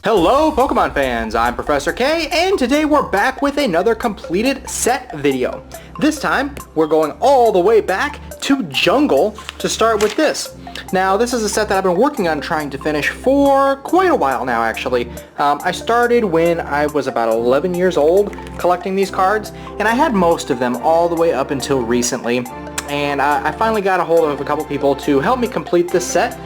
Hello Pokemon fans, I'm Professor K, and today we're back with another completed set video. This time, we're going all the way back to Jungle to start with this. Now, this is a set that I've been working on trying to finish for quite a while now, actually. I started when I was about 11 years old collecting these cards, and I had most of them all the way up until recently. And I finally got a hold of a couple people to help me complete this set,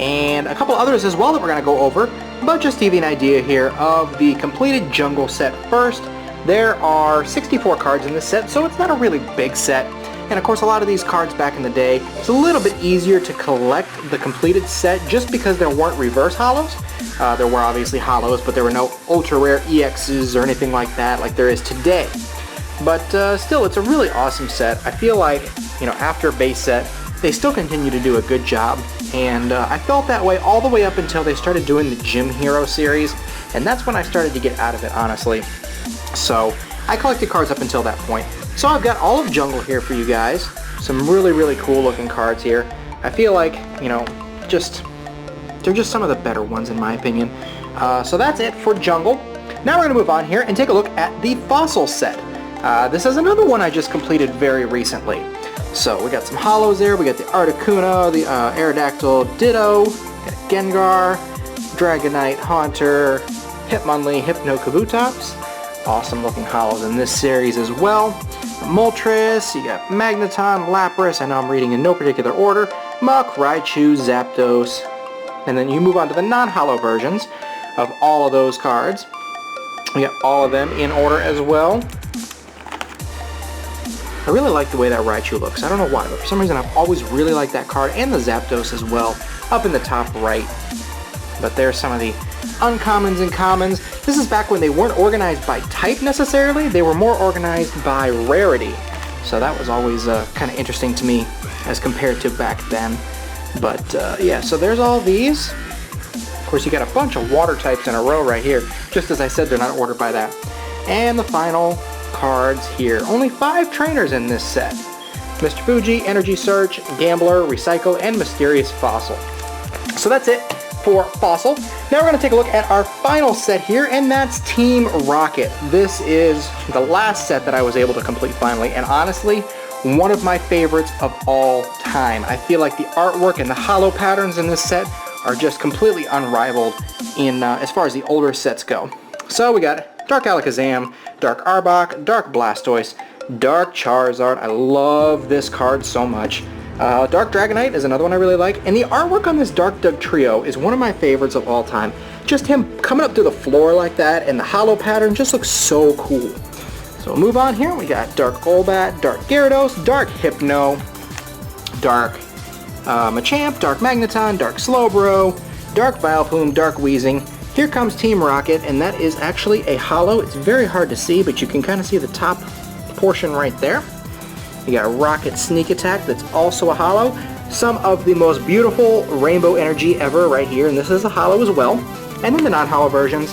and a couple others as well that we're going to go over. But just to give you an idea here of the completed Jungle set first, there are 64 cards in this set, so it's not a really big set. And of course, a lot of these cards back in the day, it's a little bit easier to collect the completed set just because there weren't reverse holos. There were obviously holos, but there were no ultra rare EXs or anything like that like there is today. But still, it's a really awesome set. I feel like, you know, after base set, they still continue to do a good job, and I felt that way all the way up until they started doing the Gym Hero series, and that's when I started to get out of it, honestly. So I collected cards up until that point. So I've got all of Jungle here for you guys. Some really cool looking cards here. I feel like, you know, they're just some of the better ones in my opinion. So that's it for Jungle. Now we're going to move on here and take a look at the Fossil set. This is another one I just completed very recently. So we got some holos there. We got the Articuno, the Aerodactyl Ditto, got Gengar, Dragonite, Haunter, Hitmonlee, Hypno Kabutops. Awesome looking holos in this series as well. Moltres, you got Magneton, Lapras, I know I'm reading in no particular order, Muk, Raichu, Zapdos, and then you move on to the non-holo versions of all of those cards. We got all of them in order as well. I really like the way that Raichu looks. I don't know why, but for some reason I've always really liked that card, and the Zapdos as well, up in the top right. But there's some of the uncommons and commons. This is back when they weren't organized by type necessarily, they were more organized by rarity. So that was always kind of interesting to me as compared to back then. But yeah, so there's all these. Of course, you got a bunch of water types in a row right here. Just as I said, they're not ordered by that. And the final cards here. Only 5 trainers in this set. Mr. Fuji, Energy Search, Gambler, Recycle, and Mysterious Fossil. So that's it for Fossil. Now we're going to take a look at our final set here, and that's Team Rocket. This is the last set that I was able to complete finally, and honestly, one of my favorites of all time. I feel like the artwork and the holo patterns in this set are just completely unrivaled in as far as the older sets go. So we got Dark Alakazam, Dark Arbok, Dark Blastoise, Dark Charizard. I love this card so much. Dark Dragonite is another one I really like, and the artwork on this Dark Dugtrio is one of my favorites of all time. Just him coming up through the floor like that, and the holo pattern just looks so cool. So we'll move on here. We got Dark Golbat, Dark Gyarados, Dark Hypno, Dark Machamp, Dark Magneton, Dark Slowbro, Dark Vileplume, Dark Weezing. Here comes Team Rocket, and that is actually a holo. It's very hard to see, but you can kind of see the top portion right there. You got Rocket Sneak Attack, that's also a holo. Some of the most beautiful rainbow energy ever right here, and this is a holo as well. And then the non-holo versions.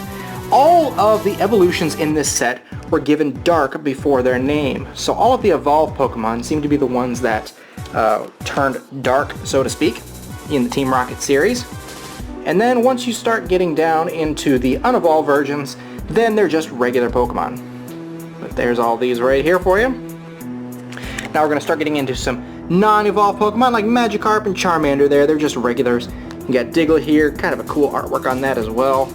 All of the evolutions in this set were given dark before their name. So all of the evolved Pokemon seem to be the ones that turned dark, so to speak, in the Team Rocket series. And then once you start getting down into the unevolved versions, then they're just regular Pokemon. But there's all these right here for you. Now we're going to start getting into some non-evolved Pokemon like Magikarp and Charmander there. They're just regulars. You got Diglett here, kind of a cool artwork on that as well.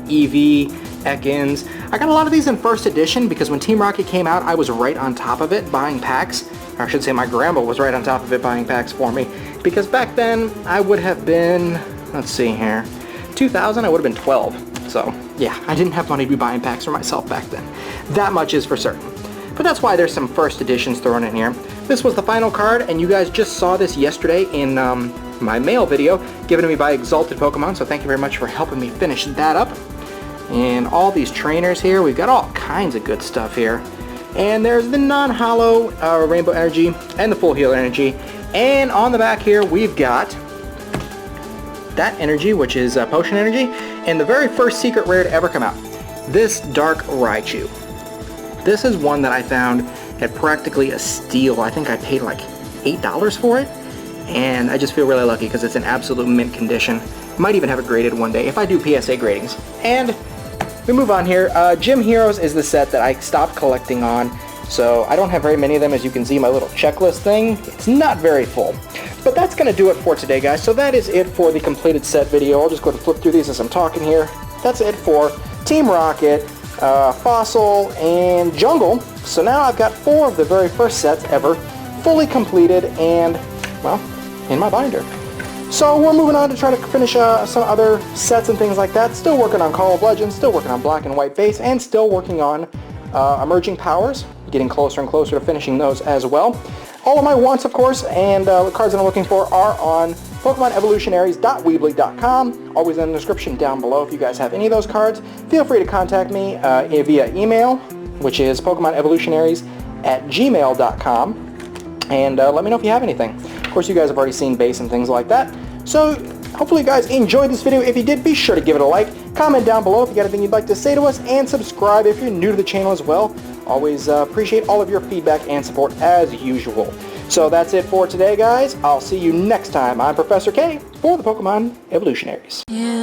Eevee, Ekans. I got a lot of these in first edition because when Team Rocket came out, I was right on top of it buying packs. Or I should say my grandma was right on top of it buying packs for me. Because back then, I would have been, let's see here, 2000, I would have been 12. So yeah, I didn't have money to be buying packs for myself back then. That much is for certain. But that's why there's some first editions thrown in here. This was the final card, and you guys just saw this yesterday in my mail video given to me by Exalted Pokemon, so thank you very much for helping me finish that up. And all these trainers here, we've got all kinds of good stuff here. And there's the non-holo Rainbow Energy and the Full Heal Energy. And on the back here, we've got that energy, which is Potion Energy, and the very first secret rare to ever come out, this Dark Raichu. This is one that I found at practically a steal. I think I paid like $8 for it, and I just feel really lucky because it's in absolute mint condition. Might even have it graded one day if I do PSA gradings And we move on here. Gym Heroes is the set that I stopped collecting on, so I don't have very many of them. As you can see, my little checklist thing, it's not very full. But that's going to do it for today, guys. So that is it for the completed set video. I'll just go to flip through these as I'm talking here. That's it for Team Rocket, Fossil, and Jungle. So now I've got 4 of the very first sets ever fully completed and, well, in my binder. So we're moving on to try to finish some other sets and things like that. Still working on Call of Legends, still working on Black and White Base, and still working on Emerging Powers. Getting closer and closer to finishing those as well. All of my wants, of course, and the cards that I'm looking for are on PokemonEvolutionaries.weebly.com. Always in the description down below if you guys have any of those cards. Feel free to contact me via email, which is PokemonEvolutionaries@gmail.com. And let me know if you have anything. Of course, you guys have already seen base and things like that. So hopefully you guys enjoyed this video. If you did, be sure to give it a like. Comment down below if you got anything you'd like to say to us. And subscribe if you're new to the channel as well. Always appreciate all of your feedback and support as usual. So that's it for today, guys. I'll see you next time. I'm Professor K for the Pokemon Evolutionaries. Yeah.